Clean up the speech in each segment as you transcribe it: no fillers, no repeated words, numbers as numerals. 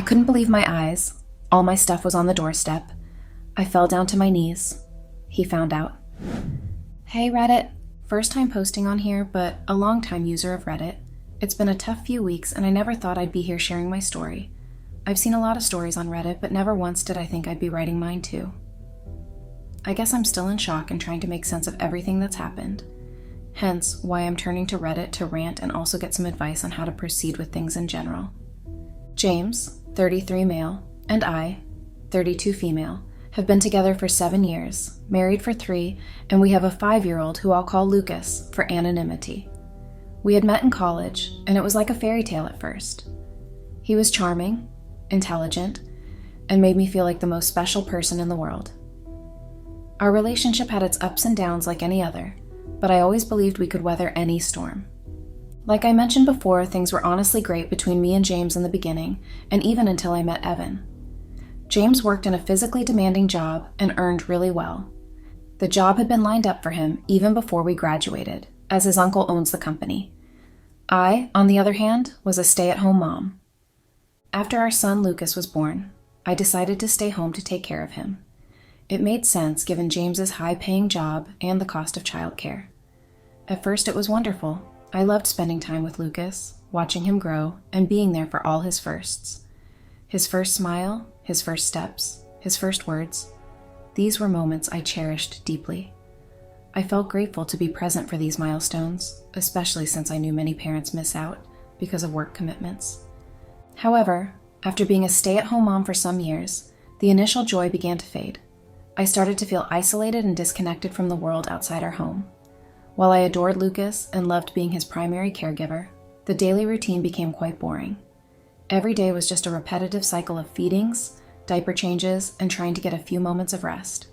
couldn't believe my eyes. All my stuff was on the doorstep. I fell down to my knees. He found out. Hey Reddit. First time posting on here, but a long time user of Reddit. It's been a tough few weeks and I never thought I'd be here sharing my story. I've seen a lot of stories on Reddit, but never once did I think I'd be writing mine too. I guess I'm still in shock and trying to make sense of everything that's happened. Hence, why I'm turning to Reddit to rant and also get some advice on how to proceed with things in general. James, 33 male, and I, 32 female, have been together for 7 years, married for 3, and we have a 5-year-old who I'll call Lucas for anonymity. We had met in college, and it was like a fairy tale at first. He was charming, intelligent, and made me feel like the most special person in the world. Our relationship had its ups and downs like any other, but I always believed we could weather any storm. Like I mentioned before, things were honestly great between me and James in the beginning, and even until I met Evan. James worked in a physically demanding job and earned really well. The job had been lined up for him even before we graduated, as his uncle owns the company. I, on the other hand, was a stay-at-home mom. After our son Lucas was born, I decided to stay home to take care of him. It made sense given James's high-paying job and the cost of childcare. At first it was wonderful. I loved spending time with Lucas, watching him grow, and being there for all his firsts. His first smile, his first steps, his first words. These were moments I cherished deeply. I felt grateful to be present for these milestones, especially since I knew many parents miss out because of work commitments. However, after being a stay-at-home mom for some years, the initial joy began to fade. I started to feel isolated and disconnected from the world outside our home. While I adored Lucas and loved being his primary caregiver, the daily routine became quite boring. Every day was just a repetitive cycle of feedings, diaper changes, and trying to get a few moments of rest.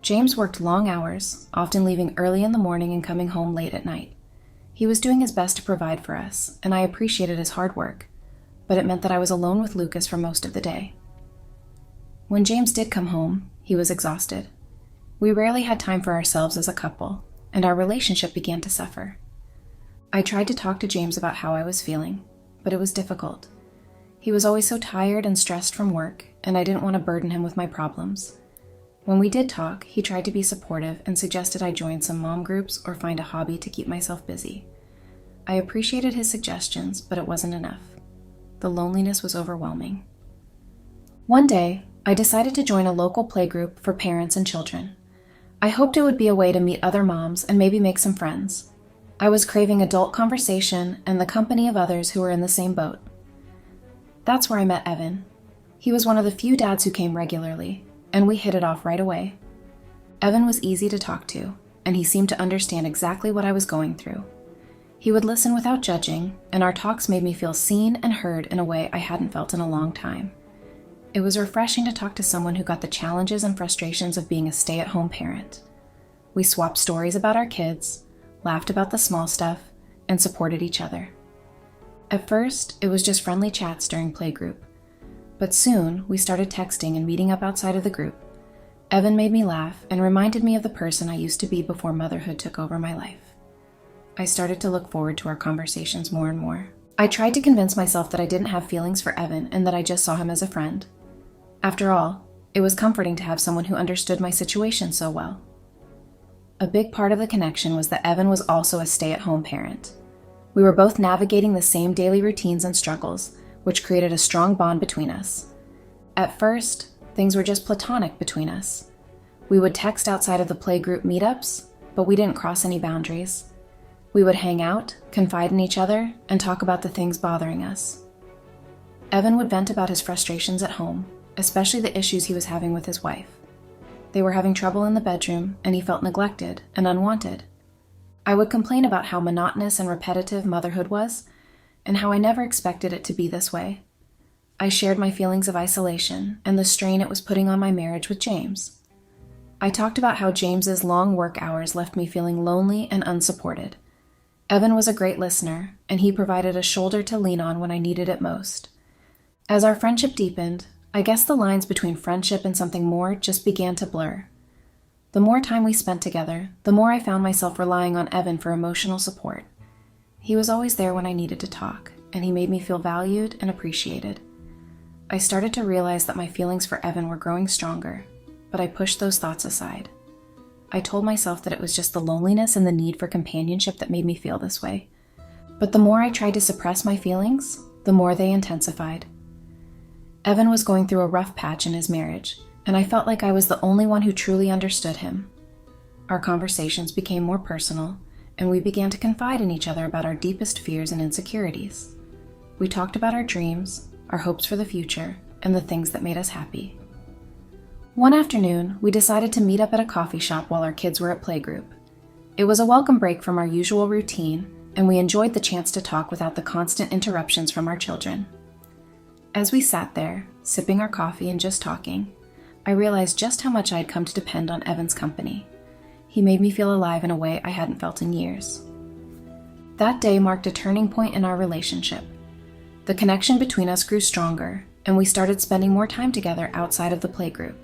James worked long hours, often leaving early in the morning and coming home late at night. He was doing his best to provide for us, and I appreciated his hard work, but it meant that I was alone with Lucas for most of the day. When James did come home, he was exhausted. We rarely had time for ourselves as a couple, and our relationship began to suffer. I tried to talk to James about how I was feeling, but it was difficult. He was always so tired and stressed from work, and I didn't want to burden him with my problems. When we did talk, he tried to be supportive and suggested I join some mom groups or find a hobby to keep myself busy. I appreciated his suggestions, but it wasn't enough. The loneliness was overwhelming. One day, I decided to join a local playgroup for parents and children. I hoped it would be a way to meet other moms and maybe make some friends. I was craving adult conversation and the company of others who were in the same boat. That's where I met Evan. He was one of the few dads who came regularly, and we hit it off right away. Evan was easy to talk to, and he seemed to understand exactly what I was going through. He would listen without judging, and our talks made me feel seen and heard in a way I hadn't felt in a long time. It was refreshing to talk to someone who got the challenges and frustrations of being a stay-at-home parent. We swapped stories about our kids, laughed about the small stuff, and supported each other. At first, it was just friendly chats during playgroup, but soon we started texting and meeting up outside of the group. Evan made me laugh and reminded me of the person I used to be before motherhood took over my life. I started to look forward to our conversations more and more. I tried to convince myself that I didn't have feelings for Evan and that I just saw him as a friend. After all, it was comforting to have someone who understood my situation so well. A big part of the connection was that Evan was also a stay-at-home parent. We were both navigating the same daily routines and struggles, which created a strong bond between us. At first, things were just platonic between us. We would text outside of the playgroup meetups, but we didn't cross any boundaries. We would hang out, confide in each other, and talk about the things bothering us. Evan would vent about his frustrations at home, especially the issues he was having with his wife. They were having trouble in the bedroom, and he felt neglected and unwanted. I would complain about how monotonous and repetitive motherhood was, and how I never expected it to be this way. I shared my feelings of isolation and the strain it was putting on my marriage with James. I talked about how James's long work hours left me feeling lonely and unsupported. Evan was a great listener, and he provided a shoulder to lean on when I needed it most. As our friendship deepened, I guess the lines between friendship and something more just began to blur. The more time we spent together, the more I found myself relying on Evan for emotional support. He was always there when I needed to talk, and he made me feel valued and appreciated. I started to realize that my feelings for Evan were growing stronger, but I pushed those thoughts aside. I told myself that it was just the loneliness and the need for companionship that made me feel this way. But the more I tried to suppress my feelings, the more they intensified. Evan was going through a rough patch in his marriage, and I felt like I was the only one who truly understood him. Our conversations became more personal, and we began to confide in each other about our deepest fears and insecurities. We talked about our dreams, our hopes for the future, and the things that made us happy. One afternoon, we decided to meet up at a coffee shop while our kids were at playgroup. It was a welcome break from our usual routine, and we enjoyed the chance to talk without the constant interruptions from our children. As we sat there, sipping our coffee and just talking, I realized just how much I had come to depend on Evan's company. He made me feel alive in a way I hadn't felt in years. That day marked a turning point in our relationship. The connection between us grew stronger, and we started spending more time together outside of the playgroup.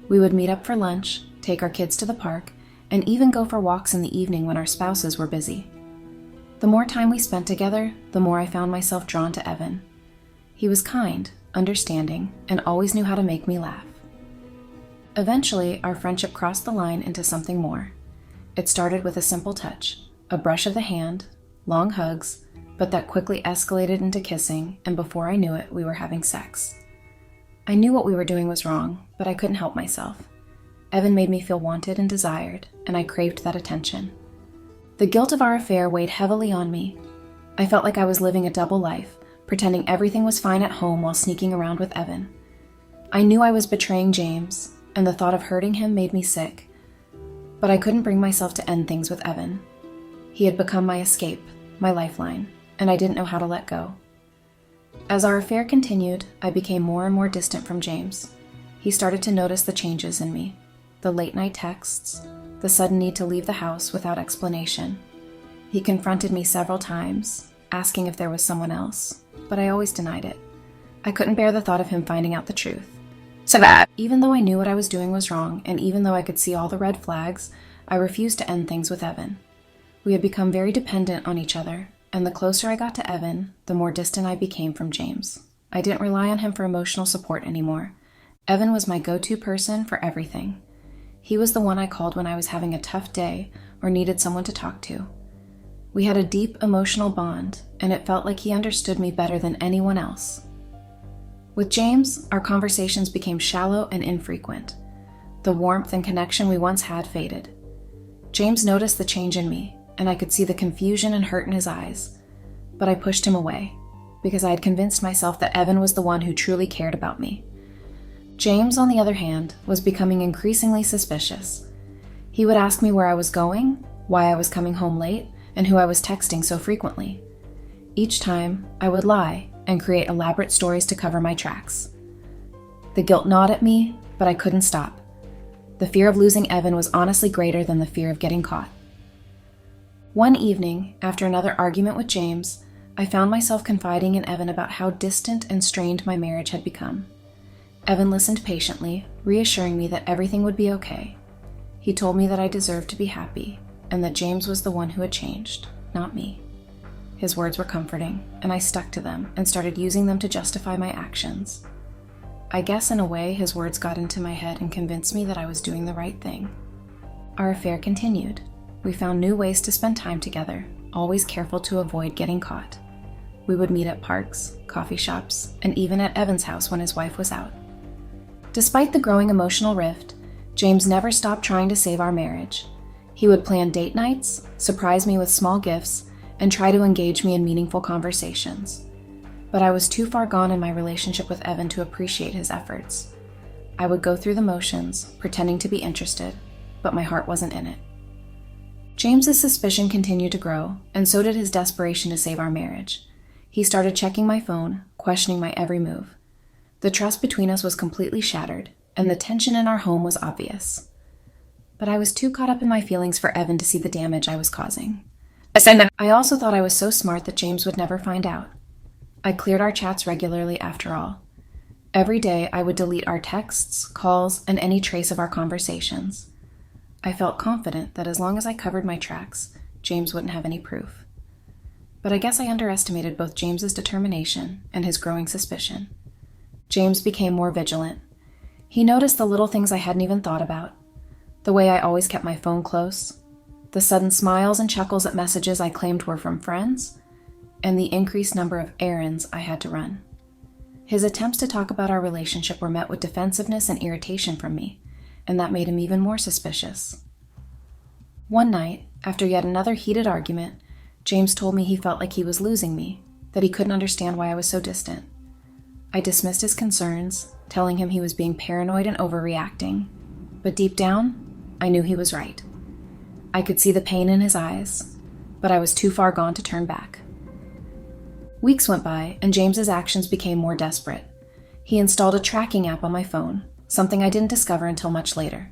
We would meet up for lunch, take our kids to the park, and even go for walks in the evening when our spouses were busy. The more time we spent together, the more I found myself drawn to Evan. He was kind, understanding, and always knew how to make me laugh. Eventually, our friendship crossed the line into something more. It started with a simple touch, a brush of the hand, long hugs, but that quickly escalated into kissing, and before I knew it, we were having sex. I knew what we were doing was wrong, but I couldn't help myself. Evan made me feel wanted and desired, and I craved that attention. The guilt of our affair weighed heavily on me. I felt like I was living a double life, pretending everything was fine at home while sneaking around with Evan. I knew I was betraying James, and the thought of hurting him made me sick. But I couldn't bring myself to end things with Evan. He had become my escape, my lifeline, and I didn't know how to let go. As our affair continued, I became more and more distant from James. He started to notice the changes in me, the late-night texts, the sudden need to leave the house without explanation. He confronted me several times, asking if there was someone else, but I always denied it. I couldn't bear the thought of him finding out the truth. So that, even though I knew what I was doing was wrong, and even though I could see all the red flags, I refused to end things with Evan. We had become very dependent on each other, and the closer I got to Evan, the more distant I became from James. I didn't rely on him for emotional support anymore. Evan was my go-to person for everything. He was the one I called when I was having a tough day or needed someone to talk to. We had a deep emotional bond, and it felt like he understood me better than anyone else. With James, our conversations became shallow and infrequent. The warmth and connection we once had faded. James noticed the change in me, and I could see the confusion and hurt in his eyes, but I pushed him away, because I had convinced myself that Evan was the one who truly cared about me. James, on the other hand, was becoming increasingly suspicious. He would ask me where I was going, why I was coming home late, and who I was texting so frequently. Each time, I would lie and create elaborate stories to cover my tracks. The guilt gnawed at me, but I couldn't stop. The fear of losing Evan was honestly greater than the fear of getting caught. One evening, after another argument with James, I found myself confiding in Evan about how distant and strained my marriage had become. Evan listened patiently, reassuring me that everything would be okay. He told me that I deserved to be happy, and that James was the one who had changed, not me. His words were comforting, and I stuck to them and started using them to justify my actions. I guess in a way his words got into my head and convinced me that I was doing the right thing. Our affair continued. We found new ways to spend time together, always careful to avoid getting caught. We would meet at parks, coffee shops, and even at Evan's house when his wife was out. Despite the growing emotional rift, James never stopped trying to save our marriage. He would plan date nights, surprise me with small gifts, and try to engage me in meaningful conversations. But I was too far gone in my relationship with Evan to appreciate his efforts. I would go through the motions, pretending to be interested, but my heart wasn't in it. James's suspicion continued to grow, and so did his desperation to save our marriage. He started checking my phone, questioning my every move. The trust between us was completely shattered, and the tension in our home was obvious. But I was too caught up in my feelings for Evan to see the damage I was causing. I also thought I was so smart that James would never find out. I cleared our chats regularly after all. Every day I would delete our texts, calls, and any trace of our conversations. I felt confident that as long as I covered my tracks, James wouldn't have any proof. But I guess I underestimated both James's determination and his growing suspicion. James became more vigilant. He noticed the little things I hadn't even thought about. The way I always kept my phone close, the sudden smiles and chuckles at messages I claimed were from friends, and the increased number of errands I had to run. His attempts to talk about our relationship were met with defensiveness and irritation from me, and that made him even more suspicious. One night, after yet another heated argument, James told me he felt like he was losing me, that he couldn't understand why I was so distant. I dismissed his concerns, telling him he was being paranoid and overreacting, but deep down, I knew he was right. I could see the pain in his eyes, but I was too far gone to turn back. Weeks went by, and James's actions became more desperate. He installed a tracking app on my phone, something I didn't discover until much later.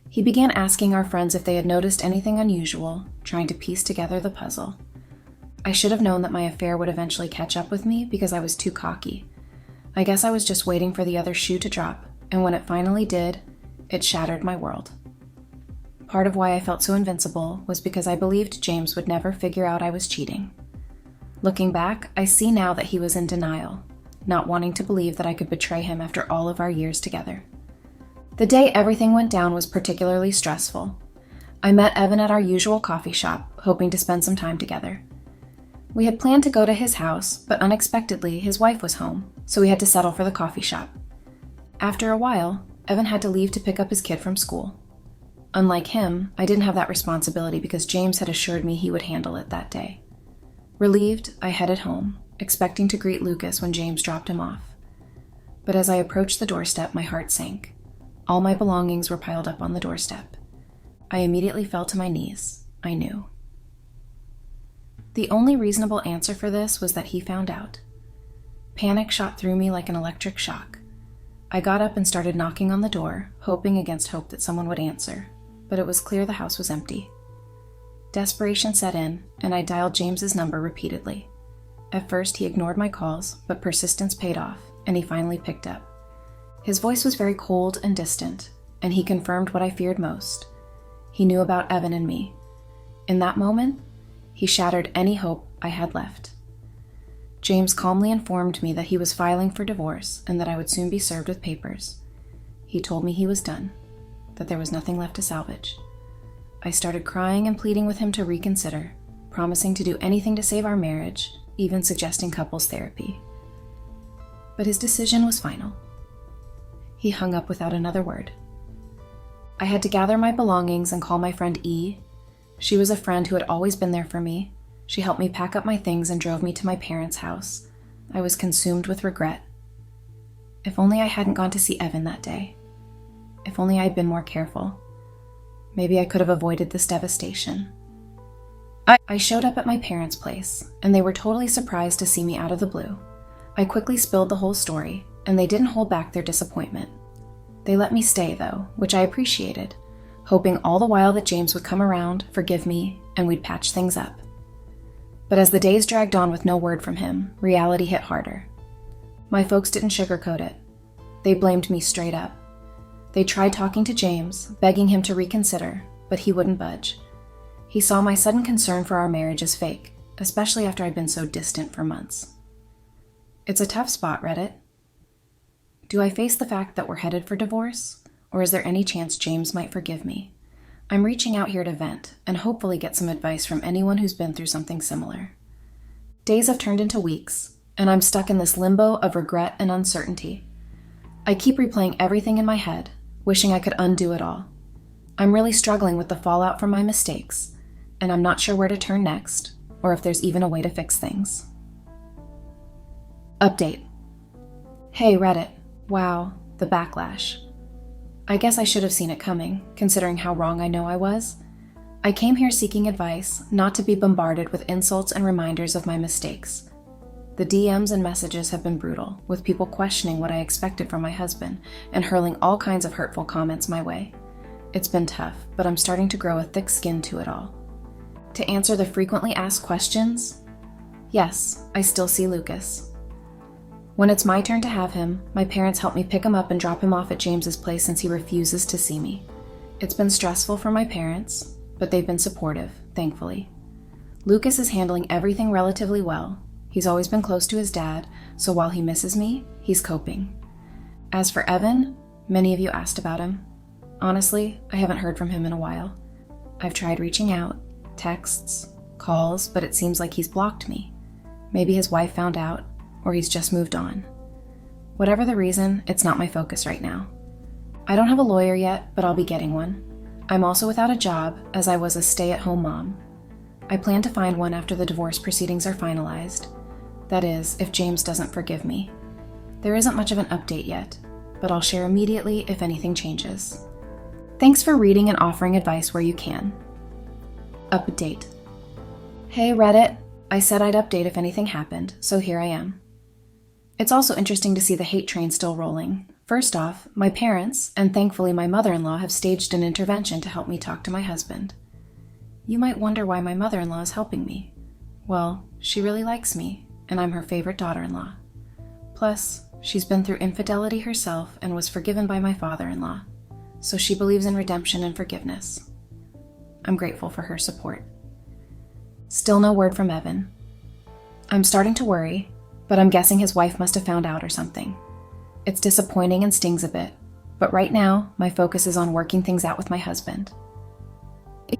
He began asking our friends if they had noticed anything unusual, trying to piece together the puzzle. I should have known that my affair would eventually catch up with me because I was too cocky. I guess I was just waiting for the other shoe to drop, and when it finally did, it shattered my world. Part of why I felt so invincible was because I believed James would never figure out I was cheating. Looking back, I see now that he was in denial, not wanting to believe that I could betray him after all of our years together. The day everything went down was particularly stressful. I met Evan at our usual coffee shop, hoping to spend some time together. We had planned to go to his house, but unexpectedly his wife was home, so we had to settle for the coffee shop. After a while, Evan had to leave to pick up his kid from school. Unlike him, I didn't have that responsibility because James had assured me he would handle it that day. Relieved, I headed home, expecting to greet Lucas when James dropped him off. But as I approached the doorstep, my heart sank. All my belongings were piled up on the doorstep. I immediately fell to my knees. I knew. The only reasonable answer for this was that he found out. Panic shot through me like an electric shock. I got up and started knocking on the door, hoping against hope that someone would answer, but it was clear the house was empty. Desperation set in, and I dialed James's number repeatedly. At first, he ignored my calls, but persistence paid off, and he finally picked up. His voice was very cold and distant, and he confirmed what I feared most. He knew about Evan and me. In that moment, he shattered any hope I had left. James calmly informed me that he was filing for divorce and that I would soon be served with papers. He told me he was done, that there was nothing left to salvage. I started crying and pleading with him to reconsider, promising to do anything to save our marriage, even suggesting couples therapy. But his decision was final. He hung up without another word. I had to gather my belongings and call my friend E. She was a friend who had always been there for me. She helped me pack up my things and drove me to my parents' house. I was consumed with regret. If only I hadn't gone to see Evan that day. If only I had been more careful. Maybe I could have avoided this devastation. I showed up at my parents' place, and they were totally surprised to see me out of the blue. I quickly spilled the whole story, and they didn't hold back their disappointment. They let me stay, though, which I appreciated, hoping all the while that James would come around, forgive me, and we'd patch things up. But as the days dragged on with no word from him, reality hit harder. My folks didn't sugarcoat it. They blamed me straight up. They tried talking to James, begging him to reconsider, but he wouldn't budge. He saw my sudden concern for our marriage as fake, especially after I'd been so distant for months. It's a tough spot, Reddit. Do I face the fact that we're headed for divorce, or is there any chance James might forgive me? I'm reaching out here to vent and hopefully get some advice from anyone who's been through something similar. Days have turned into weeks, and I'm stuck in this limbo of regret and uncertainty. I keep replaying everything in my head, wishing I could undo it all. I'm really struggling with the fallout from my mistakes, and I'm not sure where to turn next, or if there's even a way to fix things. Update. Hey, Reddit. Wow, the backlash. I guess I should have seen it coming, considering how wrong I know I was. I came here seeking advice, not to be bombarded with insults and reminders of my mistakes. The DMs and messages have been brutal, with people questioning what I expected from my husband and hurling all kinds of hurtful comments my way. It's been tough, but I'm starting to grow a thick skin to it all. To answer the frequently asked questions, yes, I still see Lucas. When it's my turn to have him, my parents help me pick him up and drop him off at James's place since he refuses to see me. It's been stressful for my parents, but they've been supportive, thankfully. Lucas is handling everything relatively well. He's always been close to his dad, so while he misses me, he's coping. As for Evan, many of you asked about him. Honestly, I haven't heard from him in a while. I've tried reaching out, texts, calls, but it seems like he's blocked me. Maybe his wife found out, or he's just moved on. Whatever the reason, it's not my focus right now. I don't have a lawyer yet, but I'll be getting one. I'm also without a job, as I was a stay-at-home mom. I plan to find one after the divorce proceedings are finalized. That is, if James doesn't forgive me. There isn't much of an update yet, but I'll share immediately if anything changes. Thanks for reading and offering advice where you can. Update. Hey Reddit, I said I'd update if anything happened, so here I am. It's also interesting to see the hate train still rolling. First off, my parents, and thankfully my mother-in-law, have staged an intervention to help me talk to my husband. You might wonder why my mother-in-law is helping me. Well, she really likes me, and I'm her favorite daughter-in-law. Plus, she's been through infidelity herself and was forgiven by my father-in-law, so she believes in redemption and forgiveness. I'm grateful for her support. Still no word from Evan. I'm starting to worry, but I'm guessing his wife must have found out or something. It's disappointing and stings a bit, but right now, my focus is on working things out with my husband.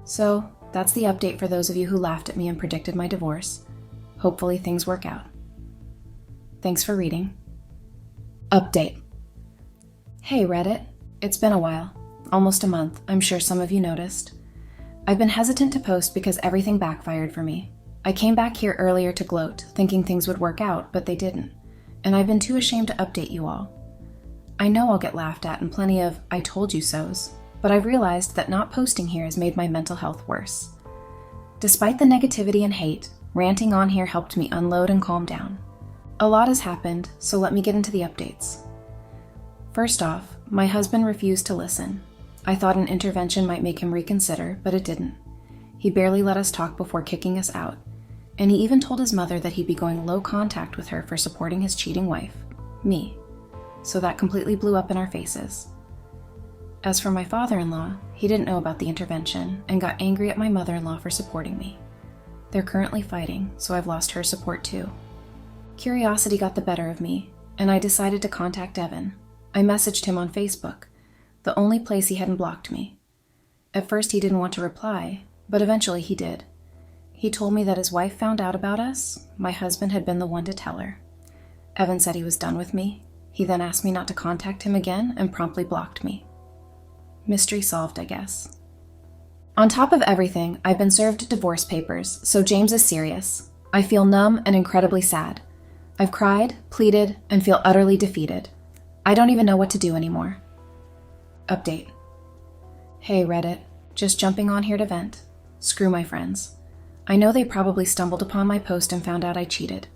So, that's the update for those of you who laughed at me and predicted my divorce. Hopefully things work out. Thanks for reading. Update. Hey Reddit, it's been a while. Almost a month, I'm sure some of you noticed. I've been hesitant to post because everything backfired for me. I came back here earlier to gloat, thinking things would work out, but they didn't. And I've been too ashamed to update you all. I know I'll get laughed at and plenty of "I told you so's," but I've realized that not posting here has made my mental health worse. Despite the negativity and hate, ranting on here helped me unload and calm down. A lot has happened, so let me get into the updates. First off, my husband refused to listen. I thought an intervention might make him reconsider, but it didn't. He barely let us talk before kicking us out, and he even told his mother that he'd be going low contact with her for supporting his cheating wife, me. So that completely blew up in our faces. As for my father-in-law, he didn't know about the intervention and got angry at my mother-in-law for supporting me. They're currently fighting, so I've lost her support too. Curiosity got the better of me, and I decided to contact Evan. I messaged him on Facebook, the only place he hadn't blocked me. At first he didn't want to reply, but eventually he did. He told me that his wife found out about us. My husband had been the one to tell her. Evan said he was done with me. He then asked me not to contact him again and promptly blocked me. Mystery solved, I guess. On top of everything, I've been served divorce papers, so James is serious. I feel numb and incredibly sad. I've cried, pleaded, and feel utterly defeated. I don't even know what to do anymore. Update. Hey Reddit, just jumping on here to vent. Screw my friends. I know they probably stumbled upon my post and found out I cheated.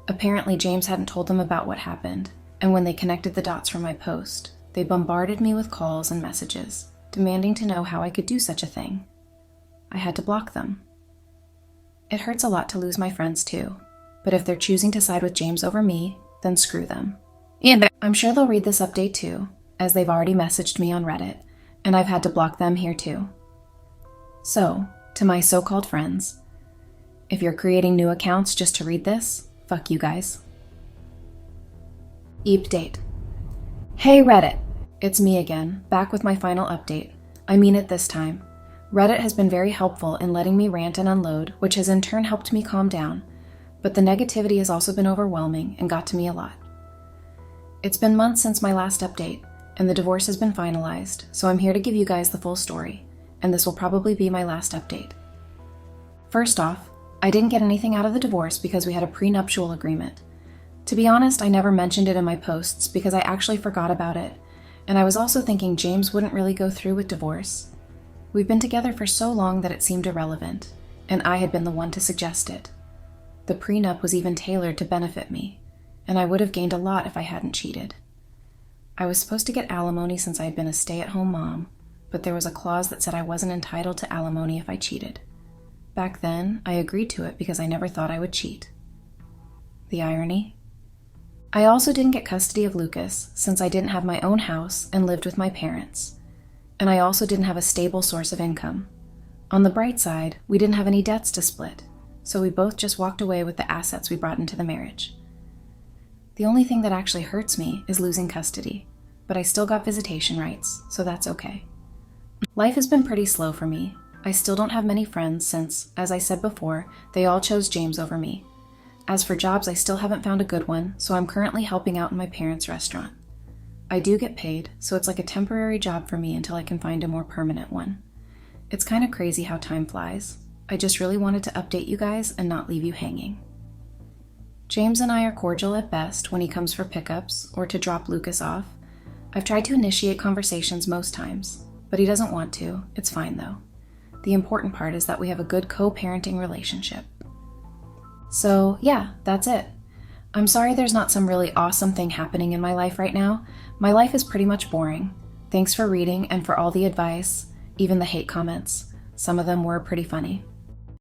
Apparently James hadn't told them about what happened, and when they connected the dots from my post, they bombarded me with calls and messages, demanding to know how I could do such a thing. I had to block them. It hurts a lot to lose my friends too, but if they're choosing to side with James over me, then screw them. And I'm sure they'll read this update too, as they've already messaged me on Reddit, and I've had to block them here too. So, to my so-called friends, if you're creating new accounts just to read this, fuck you guys. Update. Hey Reddit, it's me again, back with my final update. I mean it this time. Reddit has been very helpful in letting me rant and unload, which has in turn helped me calm down, but the negativity has also been overwhelming and got to me a lot. It's been months since my last update, and the divorce has been finalized, so I'm here to give you guys the full story, and this will probably be my last update. First off, I didn't get anything out of the divorce because we had a prenuptial agreement. To be honest, I never mentioned it in my posts because I actually forgot about it, and I was also thinking James wouldn't really go through with divorce. We've been together for so long that it seemed irrelevant, and I had been the one to suggest it. The prenup was even tailored to benefit me, and I would have gained a lot if I hadn't cheated. I was supposed to get alimony since I had been a stay-at-home mom, but there was a clause that said I wasn't entitled to alimony if I cheated. Back then, I agreed to it because I never thought I would cheat. The irony? I also didn't get custody of Lucas since I didn't have my own house and lived with my parents. And I also didn't have a stable source of income. On the bright side, we didn't have any debts to split, so we both just walked away with the assets we brought into the marriage. The only thing that actually hurts me is losing custody, but I still got visitation rights, so that's okay. Life has been pretty slow for me. I still don't have many friends since, as I said before, they all chose James over me. As for jobs, I still haven't found a good one, so I'm currently helping out in my parents' restaurant. I do get paid, so it's like a temporary job for me until I can find a more permanent one. It's kind of crazy how time flies. I just really wanted to update you guys and not leave you hanging. James and I are cordial at best when he comes for pickups or to drop Lucas off. I've tried to initiate conversations most times, but he doesn't want to. It's fine though. The important part is that we have a good co-parenting relationship. So yeah, that's it. I'm sorry there's not some really awesome thing happening in my life right now. My life is pretty much boring. Thanks for reading and for all the advice, even the hate comments. Some of them were pretty funny.